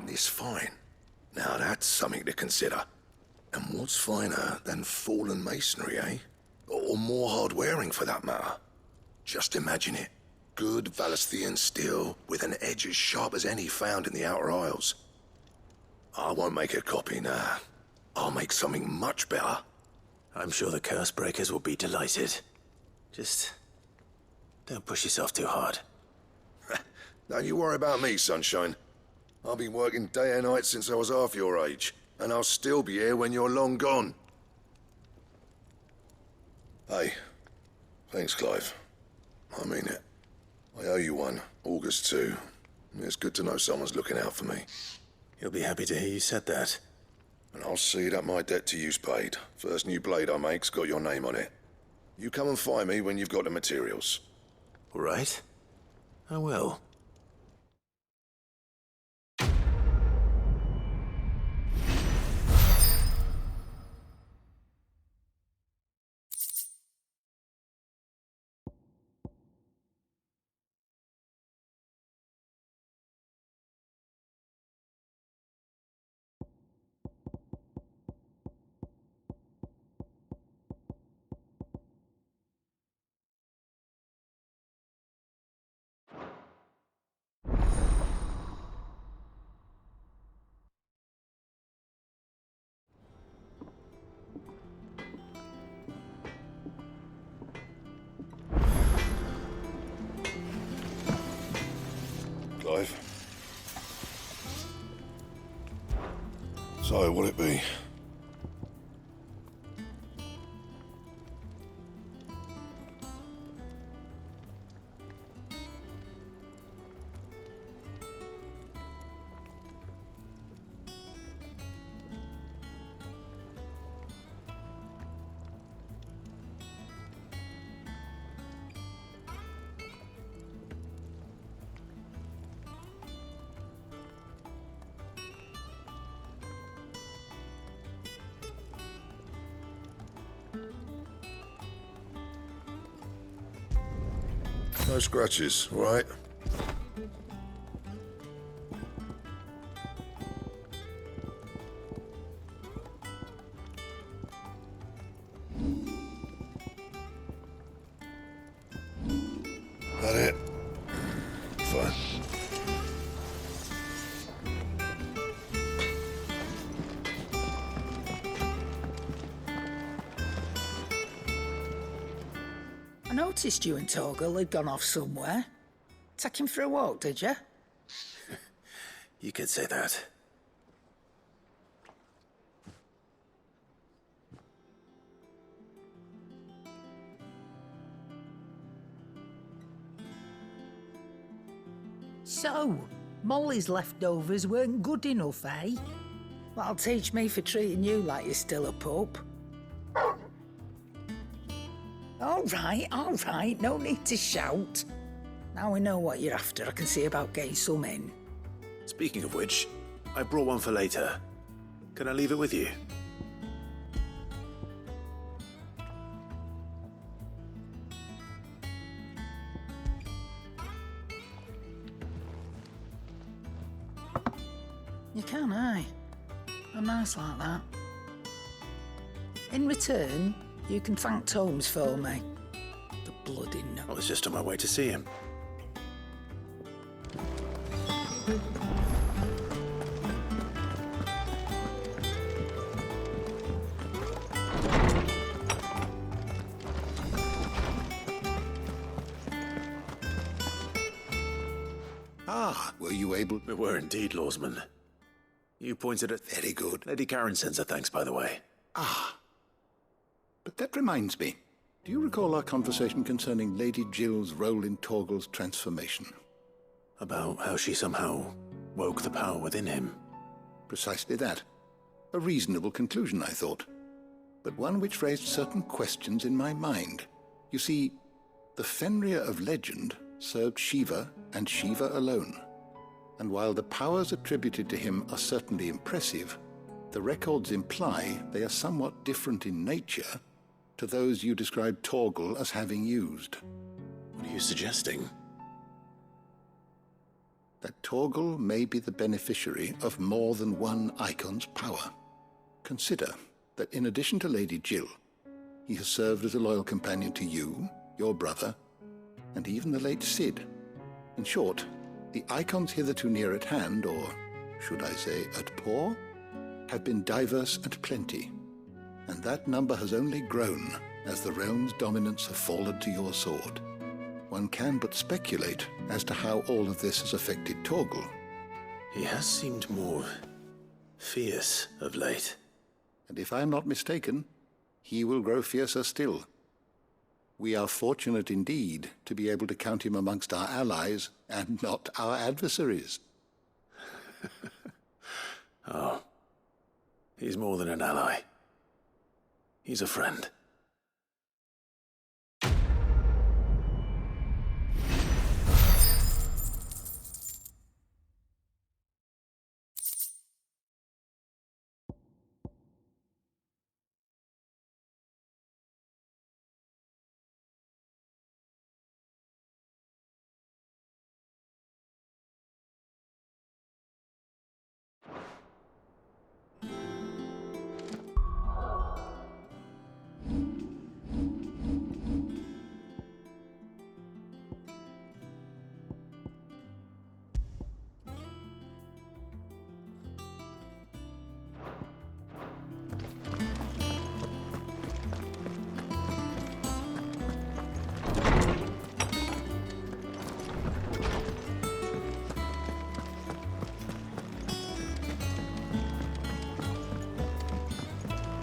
This fine. Now that's something to consider. And what's finer than fallen masonry, eh? Or more hard-wearing, for that matter. Just imagine it. Good Valisthian steel with an edge as sharp as any found in the Outer Isles. I won't make a copy, nah. I'll make something much better. I'm sure the curse breakers will be delighted. Just don't push yourself too hard. Don't you worry about me, sunshine. I've been working day and night since I was half your age, and I'll still be here when you're long gone. Hey, thanks, Clive. I mean it. I owe you one, August too. It's good to know someone's looking out for me. He'll be happy to hear you said that. And I'll see that my debt to you's paid. First new blade I make's got your name on it. You come and find me when you've got the materials. All right. I will. Clive. So, what'll it be? No scratches, all right? That it? Fine. I noticed you and Torgal had gone off somewhere. Take him for a walk, did you? You could say that. So, Molly's leftovers weren't good enough, eh? That'll teach me for treating you like you're still a pup. All right, no need to shout. Now we know what you're after, I can see about getting some in. Speaking of which, I brought one for later. Can I leave it with you? You can, eh? I'm nice like that. In return, you can thank Tomes for me. The bloody I nut. was just on my way to see him. Ah, were you able... We were indeed, Lawsman. You pointed at... Very good. Lady Karen sends her thanks, by the way. Ah. But that reminds me. Do you recall our conversation concerning Lady Jill's role in Torgal's transformation? About how she somehow woke the power within him. Precisely that. A reasonable conclusion, I thought. But one which raised certain questions in my mind. You see, the Fenrir of legend served Shiva and Shiva alone. And while the powers attributed to him are certainly impressive, the records imply they are somewhat different in nature to those you described Torgal as having used. What are you suggesting? that Torgal may be the beneficiary of more than one icon's power. Consider that in addition to Lady Jill, he has served as a loyal companion to you, your brother, and even the late Cid. In short, the icons hitherto near at hand, or should I say at paw, have been diverse and plenty, and that number has only grown as the realm's dominance have fallen to your sword. One can but speculate as to how all of this has affected Torgal. He has seemed more fierce of late. And if I am not mistaken, he will grow fiercer still. We are fortunate indeed to be able to count him amongst our allies and not our adversaries. Oh, he's more than an ally. He's a friend.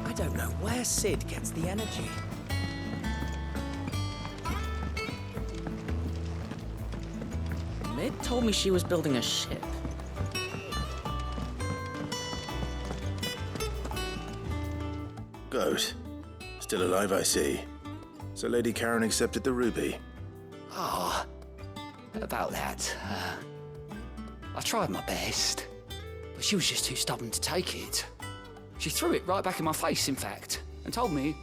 I don't know where Cid gets the energy. Mid told me she was building a ship. Goat. Still alive, I see. So Lady Karen accepted the ruby. Ah, about that. I tried my best, but she was just too stubborn to take it. She threw it right back in my face, in fact, and told me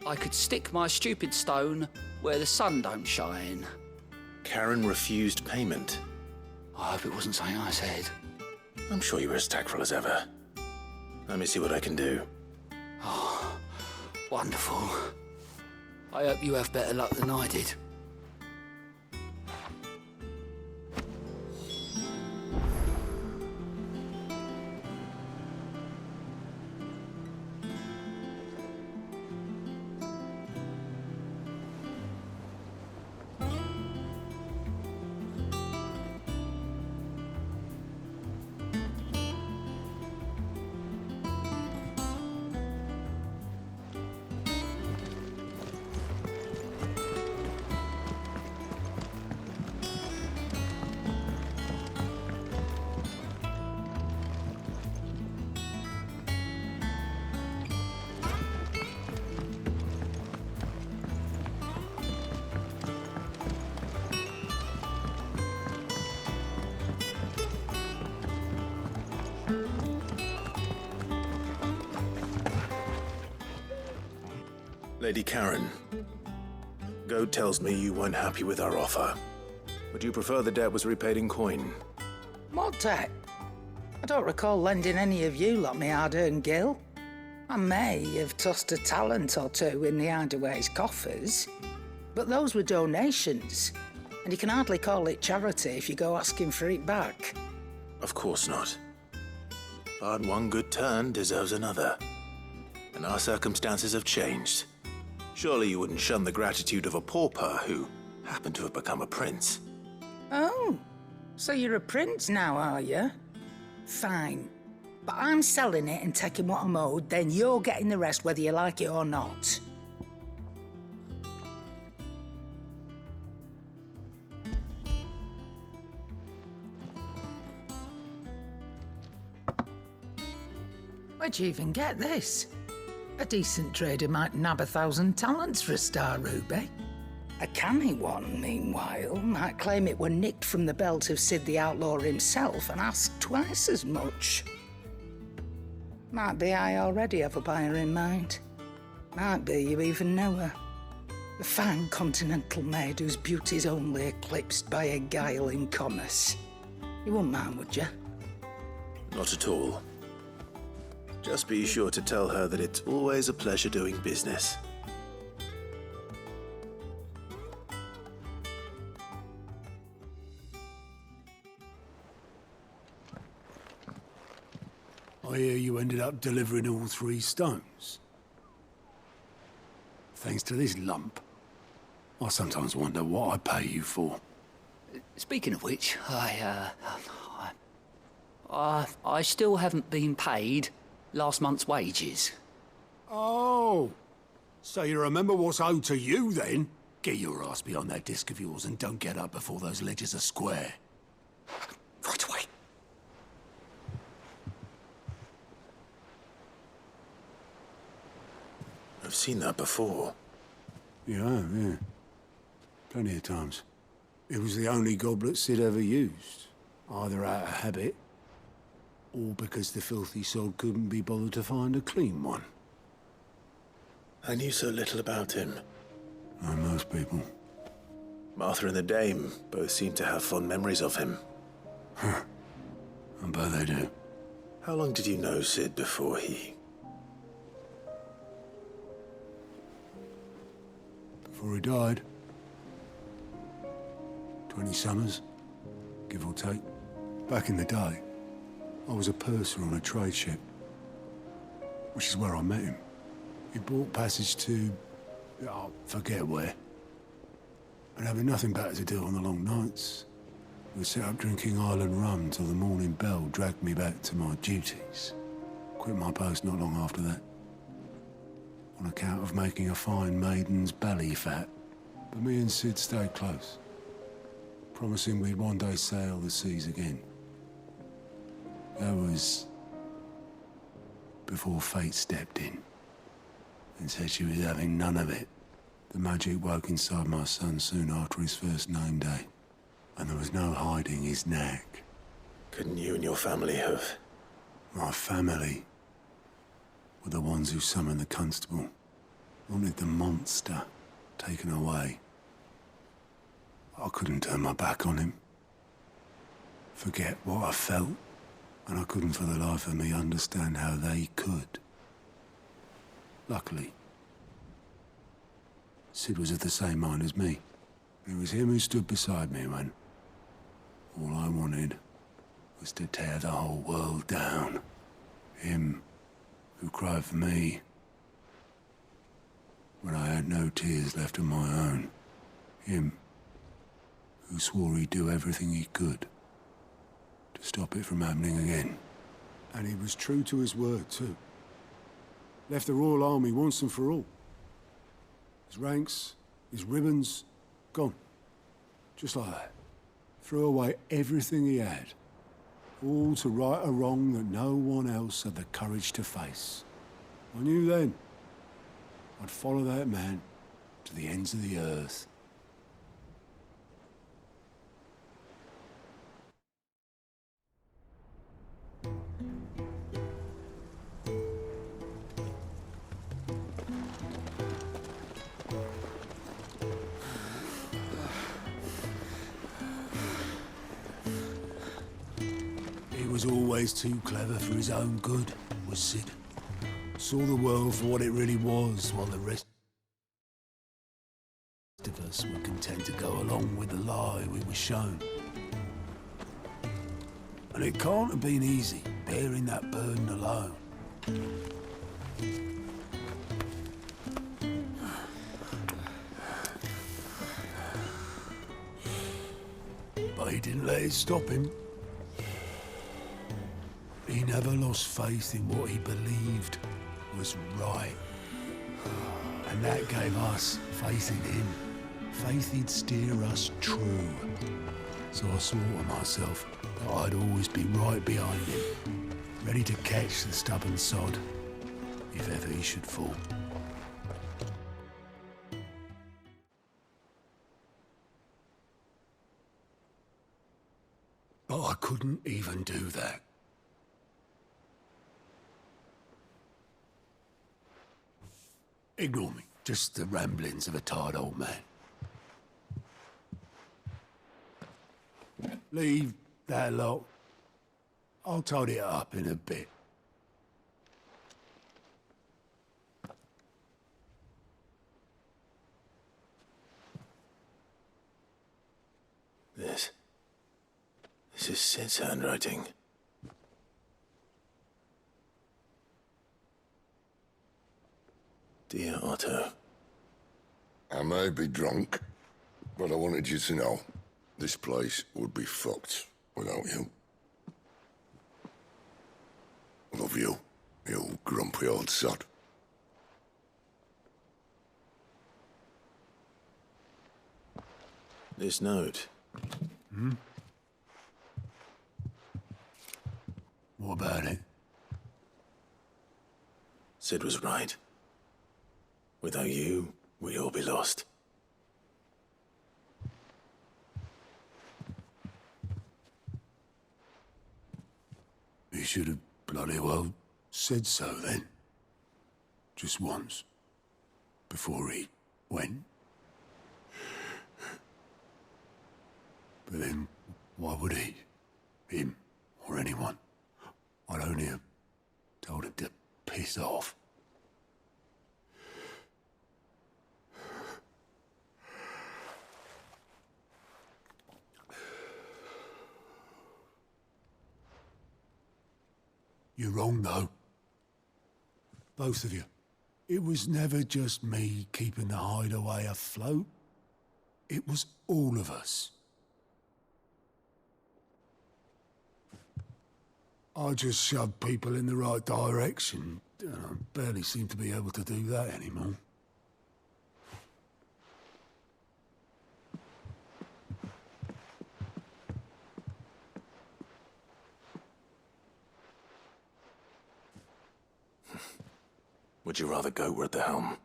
I could stick my stupid stone where the sun don't shine. Karen refused payment. I hope it wasn't something I said. I'm sure you were as tactful as ever. Let me see what I can do. Wonderful. I hope you have better luck than I did. Lady Karen, Goat tells me you weren't happy with our offer. Would you prefer the debt was repaid in coin? What debt? I don't recall lending any of you like me hard-earned gil. I may have tossed a talent or two in the Hideaway's coffers, but those were donations, and you can hardly call it charity if you go asking for it back. Of course not. But one good turn deserves another. And our circumstances have changed. Surely you wouldn't shun the gratitude of a pauper who happened to have become a prince. Oh, so you're a prince now, are you? Fine. But I'm selling it and taking what I'm owed, then you're getting the rest whether you like it or not. Where'd you even get this? A decent trader might nab 1,000 talents for a star ruby. A canny one, meanwhile, might claim it were nicked from the belt of Cid the Outlaw himself and ask twice as much. Might be I already have a buyer in mind. Might be you even know her. A fine continental maid whose beauty's only eclipsed by a guile in commerce. You wouldn't mind, would you? Not at all. Just be sure to tell her that it's always a pleasure doing business. I hear you ended up delivering all 3 stones. Thanks to this lump. I sometimes wonder what I pay you for. Speaking of which, I still haven't been paid last month's wages. Oh! So you remember what's owed to you, then? Get your ass behind that disc of yours and don't get up before those ledgers are square. Right away. I've seen that before. Yeah. Plenty of times. It was the only goblet Sid ever used. Either out of habit, or because the filthy sod couldn't be bothered to find a clean one. I knew so little about him. Like most people. Martha and the Dame both seem to have fond memories of him. I bet they do. How long did you know Sid before he... Before he died. 20 summers, give or take. Back in the day, I was a purser on a trade ship, which is where I met him. He bought passage to... I forget where. And having nothing better to do on the long nights, we set up drinking island rum till the morning bell dragged me back to my duties. Quit my post not long after that, on account of making a fine maiden's belly fat. But me and Sid stayed close, promising we'd one day sail the seas again. That was before fate stepped in and said she was having none of it. The magic woke inside my son soon after his first name day, and there was no hiding his knack. Couldn't you and your family have... My family were the ones who summoned the constable, wanted the monster taken away. I couldn't turn my back on him, forget what I felt, and I couldn't for the life of me understand how they could. Luckily, Sid was of the same mind as me. It was him who stood beside me when all I wanted was to tear the whole world down. Him who cried for me when I had no tears left of my own. Him who swore he'd do everything he could to stop it from happening again. And he was true to his word, too. Left the Royal Army once and for all. His ranks, his ribbons, gone. Just like that. Threw away everything he had. All to right a wrong that no one else had the courage to face. I knew then I'd follow that man to the ends of the earth. He was always too clever for his own good, was Sid. Saw the world for what it really was, while the rest of us were content to go along with the lie we were shown. And it can't have been easy, bearing that burden alone. But he didn't let it stop him. He never lost faith in what he believed was right. And that gave us faith in him. Faith he'd steer us true. So I swore to myself that I'd always be right behind him, ready to catch the stubborn sod if ever he should fall. But I couldn't even do that. Ignore me. Just the ramblings of a tired old man. Leave that lot. I'll tidy it up in a bit. This is Sid's handwriting. Dear Otto. I may be drunk, but I wanted you to know this place would be fucked without you. Love you, you grumpy old sod. This note. What about it? Sid was right. Without you, we'd all be lost. He should have bloody well said so then. Just once. Before he went. But then, why would he? Him, or anyone? I'd only have told him to piss off. You're wrong, though. Both of you. It was never just me keeping the hideaway afloat. It was all of us. I just shoved people in the right direction, and I barely seem to be able to do that anymore. Would you rather go at the helm?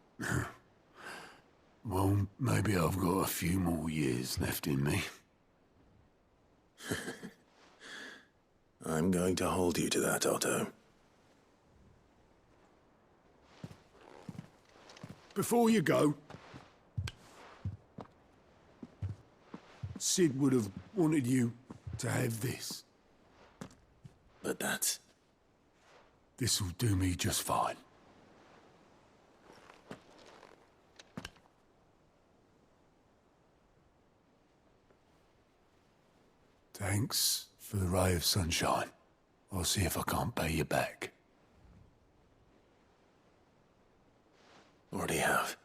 Well, maybe I've got a few more years left in me. I'm going to hold you to that, Otto. Before you go, Sid would have wanted you to have this. But that's... This'll do me just fine. Thanks for the ray of sunshine. I'll see if I can't pay you back. already have.